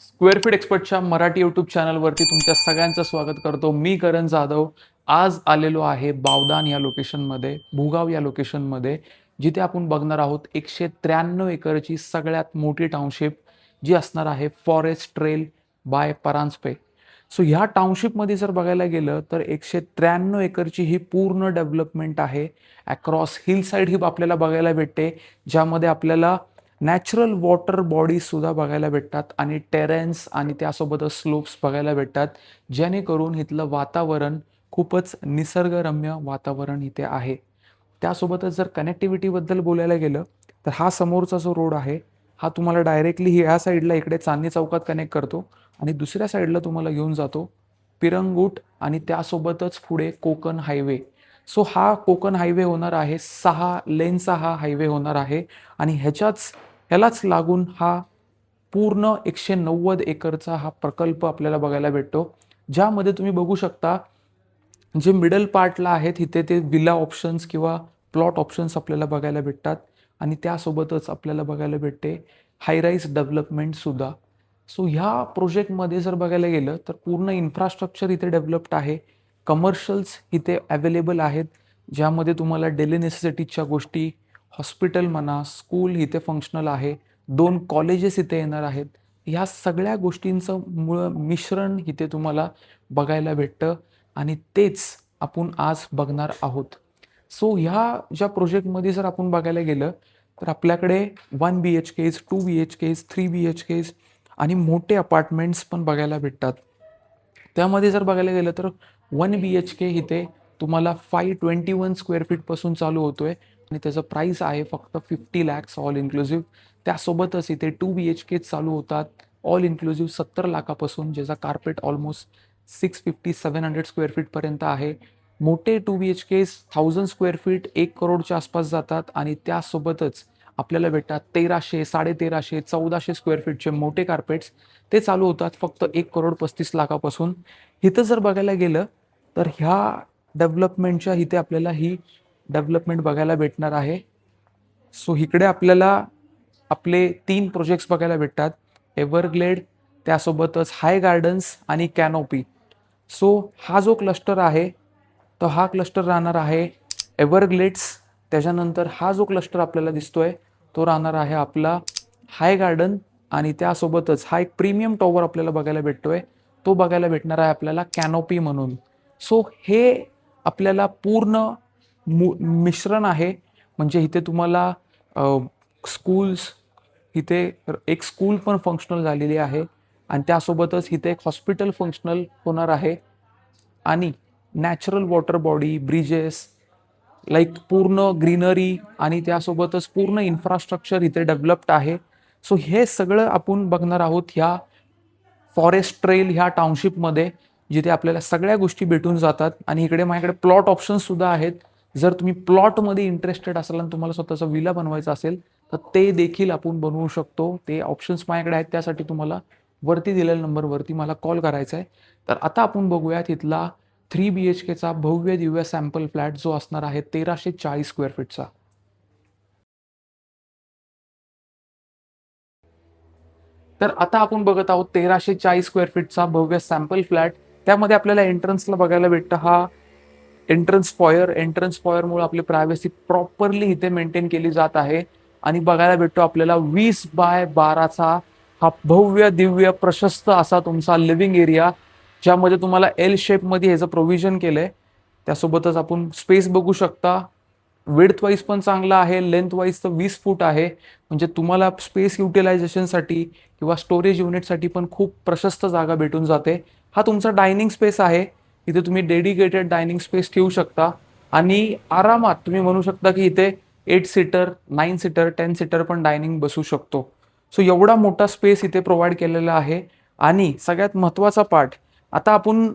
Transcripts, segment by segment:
Square feet एक्सपर्टच्या Marathi YouTube चॅनलवरती तुमच्या सगळ्यांचं स्वागत करतो. मी करण जाधव आज आलेलो आहे बावदान या लोकेशनमध्ये, भुगाव या लोकेशनमध्ये, जिथे आपण बघणार आहोत 193 एकरची सगळ्यात मोठी टाउनशिप जी असणार आहे forest trail by Paranjape. So ह्या टाउनशिपमध्ये जर बघायला गेलं तर 193 एकरची ही पूर्ण डेव्हलपमेंट आहे. अक्रॉस हिल साईड ही आपल्याला बघायला भेटते, ज्यामध्ये आपल्याला नॅचरल वॉटर बॉडीज सुद्धा बघायला भेटतात आणि टेरेन्स आणि त्यासोबतच स्लोप्स बघायला भेटतात, जेणेकरून इथलं वातावरण खूपच निसर्गरम्य वातावरण इथे आहे. त्यासोबतच जर कनेक्टिव्हिटीबद्दल बोलायला गेलं तर हा समोरचा जो रोड आहे हा तुम्हाला डायरेक्टली ह्या साईडला इकडे चांदणी चौकात कनेक्ट करतो आणि दुसऱ्या साईडला तुम्हाला घेऊन जातो पिरंगूट आणि त्यासोबतच पुढे कोकण हायवे. सो हा कोकण हायवे होणार आहे, 6 लेनचा हा हायवे होणार आहे आणि ह्यालाच लागून हा पूर्ण 190 एकरचा हा प्रकल्प आपल्याला बघायला भेटतो, ज्यामध्ये तुम्ही बघू शकता जे मिडल पार्टला आहेत इथे ते विला ऑप्शन्स किंवा प्लॉट ऑप्शन्स आपल्याला बघायला भेटतात आणि त्यासोबतच आपल्याला बघायला भेटते हायराईज डेव्हलपमेंट सुद्धा. सो ह्या प्रोजेक्टमध्ये जर बघायला गेलं तर पूर्ण इन्फ्रास्ट्रक्चर इथे डेव्हलप्ड आहे. कमर्शियल्स इथे अवेलेबल आहेत, ज्यामध्ये तुम्हाला डेली नेसेसिटीजच्या गोष्टी, हॉस्पिटल म्हणा, स्कूल इथे फंक्शनल आहे, 2 कॉलेजेस इथे येणार आहेत. ह्या सगळ्या गोष्टींचं मिश्रण इथे तुम्हाला बघायला भेटतं आणि तेच आपण आज बघणार आहोत. सो ह्या ज्या प्रोजेक्टमध्ये जर आपण बघायला गेलं तर आपल्याकडे 1 BHKs, 2 BHKs, 3 BHKs आणि मोठे अपार्टमेंट्स पण बघायला भेटतात. त्यामध्ये जर बघायला गेलं तर 1 BHK इथे तुम्हाला 521 स्क्वेअर फीटपासून चालू होतोय आणि त्याचं प्राईस आहे फक्त 50 lakhs ऑल इन्क्लुझिव्ह. त्यासोबतच इथे 2 BHK चालू होतात ऑल इन्क्लुझिव्ह 70 लाखापासून, ज्याचा कार्पेट ऑलमोस्ट 650-700 स्क्वेअर फीटपर्यंत आहे. मोठे 2 BHKs 1000 स्क्वेअर फीट 1 करोडच्या आसपास जातात आणि त्यासोबतच आपल्याला भेटतात 1300, 1350, 1400 स्क्वेअर फीटचे मोठे कार्पेट्स. ते चालू होतात फक्त 1 करोड 35 लाखापासून. इथं जर बघायला गेलं तर ह्या डेव्हलपमेंटच्या इथे आपल्याला ही डेव्हलपमेंट बघायला भेटणार आहे. सो इकडे आपल्याला आपले 3 प्रोजेक्ट्स बघायला भेटतात, एव्हरग्लेड, त्यासोबतच हाय गार्डन्स आणि कॅनोपी. सो हा जो क्लस्टर आहे तर हा क्लस्टर राहणार आहे एव्हरग्लेड्स. त्याच्यानंतर हा जो क्लस्टर आपल्याला दिसतोय तो राहणार आहे आपला हाय गार्डन आणि त्यासोबतच हा एक प्रीमियम टॉवर आपल्याला बघायला भेटतोय, तो बघायला भेटणार आहे आपल्याला कॅनोपी म्हणून. सो हे आपल्याला पूर्ण मिश्रण आहे. म्हणजे इथे तुम्हाला स्कूल्स, इथे एक स्कूल पण फंक्शनल झालेली आहे आणि त्यासोबतच इथे एक हॉस्पिटल फंक्शनल होणार आहे आणि natural water body, bridges, like पूर्ण ग्रीनरी आणि त्यासोबतच पूर्ण इन्फ्रास्ट्रक्चर इथे डेव्हलप्ड आहे. सो हे सगळं आपण बघणार आहोत ह्या फॉरेस्ट ट्रेल ह्या टाउनशिपमध्ये, जिथे आपल्याला सगळ्या गोष्टी भेटून जातात. आणि इकडे माझ्याकडे प्लॉट ऑप्शन्स सुद्धा आहेत. जर तुम्ही प्लॉटमध्ये इंटरेस्टेड असाल आणि तुम्हाला स्वतःचा विला बनवायचा असेल तर ते देखील आपण बनवू शकतो. ते ऑप्शन्स माझ्याकडे आहेत, त्यासाठी तुम्हाला वरती दिलेल्या नंबरवरती मला कॉल करायचा आहे. तर आता आपण बघूया तिथला 3 BHKचा भव्य दिव्य सॅम्पल फ्लॅट जो असणार आहे 1340 स्क्वेअर फीटचा. तर आता आपण बघत आहोत 1340 स्क्वेअर फीटचा भव्य सॅम्पल फ्लॅट. त्यामध्ये आपल्याला एंट्रन्सला बघायला भेटतं हा एंट्रन्स फॉयरमुळे आपली प्रायव्हसी प्रॉपरली इथे मेंटेन केली जात आहे आणि बघायला भेटतो आपल्याला 20x12चा हा भव्य दिव्य प्रशस्त असा तुमचा लिव्हिंग एरिया, ज्यामध्ये तुम्हाला एल शेपमध्ये ह्याचं प्रोव्हिजन केलंय. त्यासोबतच आपण स्पेस बघू शकता, विड्थ वाईज पण चांगला आहे, लेंथ वाईज तर 20 फूट आहे. म्हणजे तुम्हाला स्पेस युटिलायझेशनसाठी किंवा स्टोरेज युनिटसाठी पण खूप प्रशस्त जागा भेटून जाते. हा तुमचा डायनिंग स्पेस आहे, इथे तुम्ही डेडिकेटेड डायनिंग स्पेस ठेवू शकता आणि आरामात तुम्ही म्हणू शकता की इथे 8 सीटर, 9 सीटर, 10 सीटर पण डायनिंग बसू शकतो. सो एवढा मोठा स्पेस इथे प्रोव्हाइड केलेला आहे. आणि सगळ्यात महत्त्वाचा पार्ट, आता आपण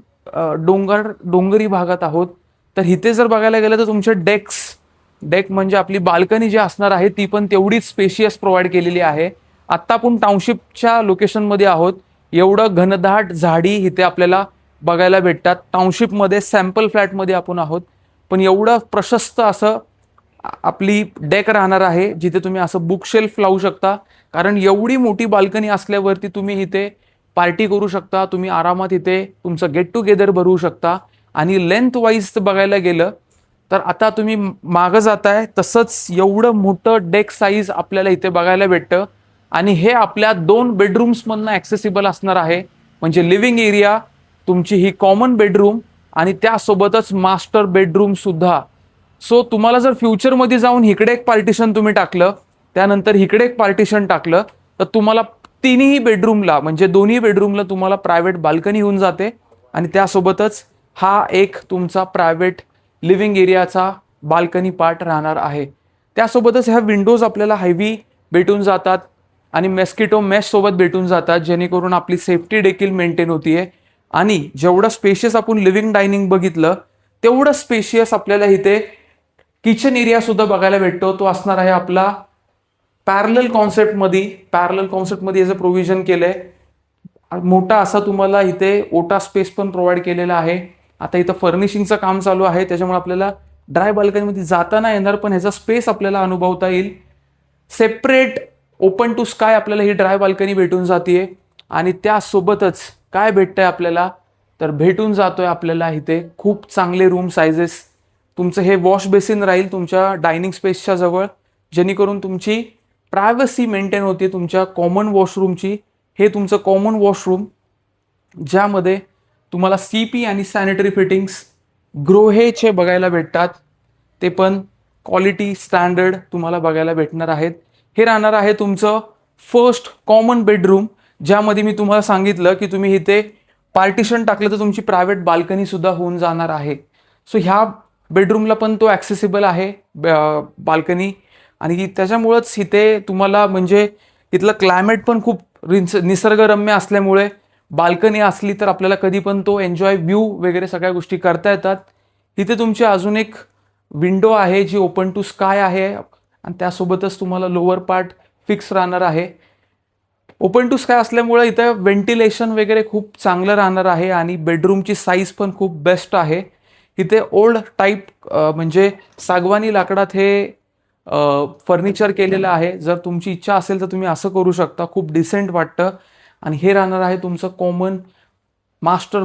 डोंगरी भागात आहोत, तर इथे जर बघायला गेलं तर तुमचे डेक म्हणजे आपली बाल्कनी जी असणार आहे ती पण तेवढीच स्पेशियस प्रोव्हाइड केलेली आहे. आत्ता आपण टाउनशिपच्या लोकेशनमध्ये आहोत, एवढं घनदाट झाडी इथे आपल्याला बघायला भेटतात. टाउनशिपमध्ये सॅम्पल फ्लॅटमध्ये आपण आहोत, पण एवढं प्रशस्त असं आपली डेक राहणार आहे, जिथे तुम्ही असं बुक शेल्फ लावू शकता. कारण एवढी मोठी बाल्कनी असल्यावरती तुम्ही इथे पार्टी करू शकता, तुम्ही आरामात इथे तुमचं गेट टुगेदर भरवू शकता. आणि लेंथ वाईज बघायला गेलं तर आता तुम्ही मागं जाताय तसंच एवढं मोठं डेक साईज आपल्याला इथे बघायला भेटतं. आणि हे आपल्या 2 बेडरूम्समधनं ॲक्सेसिबल असणार आहे. म्हणजे लिव्हिंग एरिया, तुमची ही कॉमन बेडरूम आणि त्यासोबतच मास्टर बेडरूम सुद्धा. सो तुम्हाला जर फ्युचरमध्ये जाऊन इकडे एक पार्टिशन तुम्ही टाकलं, त्यानंतर इकडे एक पार्टिशन टाकलं, तर तुम्हाला तिन्ही बेडरूमला म्हणजे दोन्ही बेडरूमला तुम्हाला प्रायव्हेट बाल्कनी होऊन जाते. आणि त्यासोबतच हा एक तुमचा प्रायव्हेट लिव्हिंग एरियाचा बाल्कनी पार्ट राहणार आहे. त्यासोबतच ह्या विंडोज आपल्याला हेवी भेटून जातात आणि मेस्किटो मेश सोबत भेटून जातात, जेणेकरून आपली सेफ्टी देखील मेंटेन होतीये. आणि जेवढं स्पेशियस आपण लिव्हिंग डायनिंग बघितलं तेवढं स्पेशियस आपल्याला इथे किचन एरिया सुद्धा बघायला भेटतो. तो असणार आहे आपला पॅरलल कॉन्सेप्टमध्ये याचं प्रोव्हिजन केलंय. मोठा असा तुम्हाला इथे ओटा स्पेस पण प्रोव्हाइड केलेला आहे. आता इथं फर्निशिंगचं काम चालू आहे, त्याच्यामुळे आपल्याला ड्राय बाल्कनीमध्ये जाता नाही येणार, पण ह्याचा स्पेस आपल्याला अनुभवता येईल. सेपरेट ओपन टू स्काय आपल्याला ही ड्राय बाल्कनी भेटून जाते. आणि त्यासोबतच काय भेटतंय आपल्याला, तर भेटून जातोय आपल्याला इथे खूप चांगले रूम सायझेस. तुमचं हे वॉश बेसिन राहील तुमच्या डायनिंग स्पेसच्या जवळ, जेणेकरून तुमची प्रायव्हसी मेंटेन होते तुमच्या कॉमन वॉशरूमची. हे तुमचं कॉमन वॉशरूम, ज्यामध्ये तुम्हाला CP आणि सॅनिटरी फिटिंग्स ग्रोहेचे बघायला भेटतात, ते पण क्वालिटी स्टँडर्ड तुम्हाला बघायला भेटणार आहेत. हे राहणार आहे तुमचं फर्स्ट कॉमन बेडरूम, ज्यामध्ये मी तुम्हाला सांगितलं की तुम्ही इथे पार्टिशन टाकलं तर तुमची प्रायव्हेट बाल्कनी सुद्धा होऊन जाणार आहे. सो ह्या बेडरूमला पण तो ॲक्सेसिबल आहे बाल्कनी. आणि त्याच्यामुळंच इथे तुम्हाला म्हणजे इथलं क्लायमेट पण खूप निसर्गरम्य असल्यामुळे बाल्कनी असली तर आपल्याला कधी पण तो एन्जॉय व्ह्यू वगैरे सगळ्या गोष्टी करता येतात. इथे तुमची अजून एक विंडो आहे जी ओपन टू स्काय आहे आणि त्यासोबतच तुम्हाला लोअर पार्ट फिक्स राहणार आहे. ओपन टू स्काय असल्यामुळे इथं व्हेंटिलेशन वगैरे खूप चांगलं राहणार आहे आणि बेडरूमची साईज पण खूप बेस्ट आहे. इथे ओल्ड टाईप म्हणजे सागवानी लाकडात हे फर्निचर केलेलं आहे. जर तुमची इच्छा असेल तर तुम्ही असं करू शकता, खूप डिसेंट वाटतं. आणि हे राहणार आहे तुमचं कॉमन मास्टर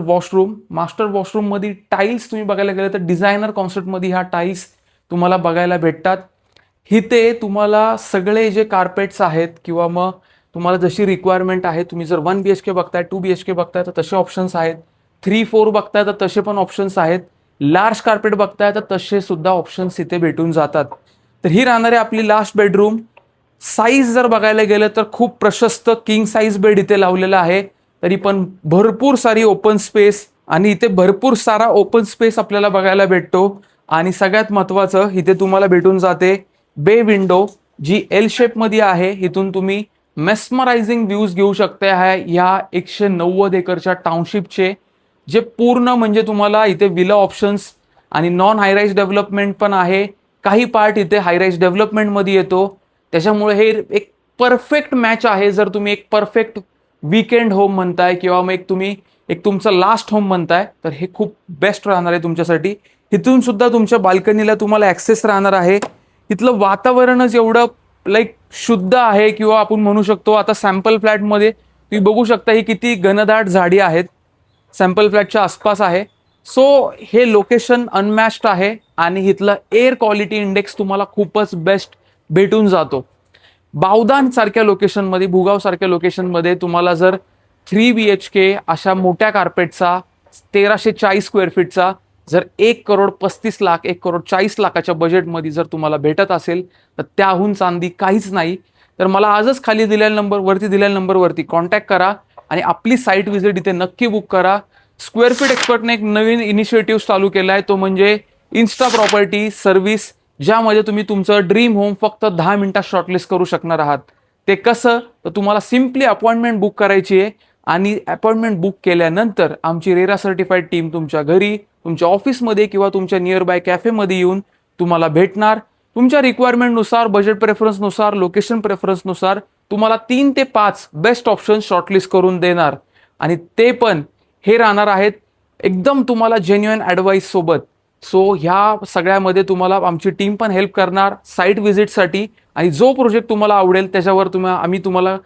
वॉशरूममध्ये टाईल्स तुम्ही बघायला गेलं तर डिझायनर कॉन्सेप्टमध्ये ह्या टाईल्स तुम्हाला बघायला भेटतात. इथे तुम्हाला सगळे जे कार्पेट्स आहेत किंवा मग तुम्हाला जशी रिक्वायरमेंट आहे, तुम्ही जर 1 BHK बघताय, 2 BHK बघताय तर तसे ऑप्शन्स आहेत, 3-4 बघताय तर तसे पण ऑप्शन्स आहेत, लार्ज कार्पेट बघताय तर तसे सुद्धा ऑप्शन्स इथे भेटून जातात. तर ही राहणार आहे आपली लास्ट बेडरूम. साईज जर बघायला गेलं तर खूप प्रशस्त किंग साईज बेड इथे लावलेला आहे, तरी पण भरपूर सारी ओपन स्पेस आणि इथे भरपूर सारा ओपन स्पेस आपल्याला बघायला भेटतो. आणि सगळ्यात महत्त्वाचं इथे तुम्हाला भेटून जाते बे विंडो, जी L शेपमध्ये आहे. इथून तुम्ही मेस्मरायझिंग व्ह्यूज घेऊ शकता ह्या 190 एकरच्या टाउनशिपचे, जे पूर्ण म्हणजे तुम्हाला इथे विला ऑप्शन्स आणि नॉन हायराईज डेव्हलपमेंट पण आहे. काही पार्ट इथे हायराईज डेव्हलपमेंटमध्ये येतो. त्याच्यामुळे हे एक परफेक्ट मॅच आहे. जर तुम्ही एक परफेक्ट वीकेंड होम म्हणताय किंवा मग तुम्ही एक तुमचं लास्ट होम म्हणताय, तर हे खूप बेस्ट राहणार आहे तुमच्यासाठी. इथून सुद्धा तुमच्या बाल्कनीला तुम्हाला ॲक्सेस राहणार आहे. इथलं वातावरणच एवढं शुद्ध आहे, किंवा आपण म्हणू शकतो आता सॅम्पल फ्लॅटमध्ये तुम्ही बघू शकता ही किती घनदाट झाडी आहेत, सॅम्पल फ्लॅटच्या आसपास आहे. सो हे लोकेशन अनमॅच्ड आहे आणि इथलं एअर क्वालिटी इंडेक्स तुम्हाला खूपच बेस्ट भेटून जातो. बावदान सारख्या लोकेशनमध्ये, भुगाव सारख्या लोकेशनमध्ये तुम्हाला जर 3 BHK अशा मोठ्या कार्पेटचा 1340 स्क्वेअर फीटचा जर 1,35,00,000 1,40,00,000च्या बजेटमध्ये जर तुम्हाला भेटत असेल तर त्याहून चांदी काहीच नाही. तर मला आजच खाली दिलेल्या नंबरवरती कॉन्टॅक्ट करा आणि आपली साईट व्हिजिट इथे नक्की बुक करा. स्क्वेअर फीट एक्सपर्टने एक नवीन इनिशिएटिव्ह चालू केला आहे, तो म्हणजे इन्स्टा प्रॉपर्टी सर्व्हिस, ज्यामध्ये तुम्ही तुमचं ड्रीम होम फक्त 10 मिनिटात शॉर्टलिस्ट करू शकणार आहात. ते कसं, तर तुम्हाला सिम्पली अपॉइंटमेंट बुक करायची आहे आणि अपॉइंटमेंट बुक केल्यानंतर आमची रेरा सर्टिफाईड टीम तुमच्या घरी, तुमच्या ऑफिसमध्ये किंवा तुमच्या नियर बाय कॅफेमध्ये येऊन तुम्हाला भेटणार. तुमच्या रिक्वायरमेंटनुसार, बजेट प्रेफरन्सनुसार, लोकेशन प्रेफरन्सनुसार तुम्हाला 3 ते 5 बेस्ट ऑप्शन शॉर्टलिस्ट करून देणार. आणि ते पण हे राहणार आहेत एकदम तुम्हाला जेन्युइन ॲडवाईस सोबत. सो ह्या सगळ्यामध्ये तुम्हाला आमची टीम पण हेल्प करणार साईट व्हिजिटसाठी. आणि जो प्रोजेक्ट तुम्हाला आवडेल त्याच्यावर आम्ही तुम्हाला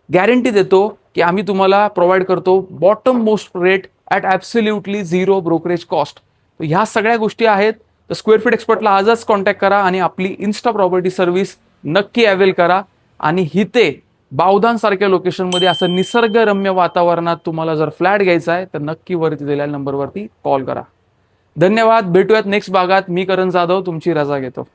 गॅरंटी देतो की आम्ही तुम्हाला प्रोव्हाइड करतो bottom most rate at absolutely zero brokerage cost. ह्या सगळ्या गोष्टी आहेत. तर स्क्वेअर फीट एक्सपर्टला आजच कॉन्टॅक्ट करा आणि आपली इन्स्टा प्रॉपर्टी सर्व्हिस नक्की अवेल करा. आणि हिते बावधान सारख्या लोकेशनमध्ये असं निसर्गरम्य वातावरणात तुम्हाला जर फ्लॅट घ्यायचा आहे तर नक्की वरती दिलेल्या नंबरवरती कॉल करा. धन्यवाद. भेटूयात नेक्स्ट भागात. मी करण जाधव तुमची रजा घेतो.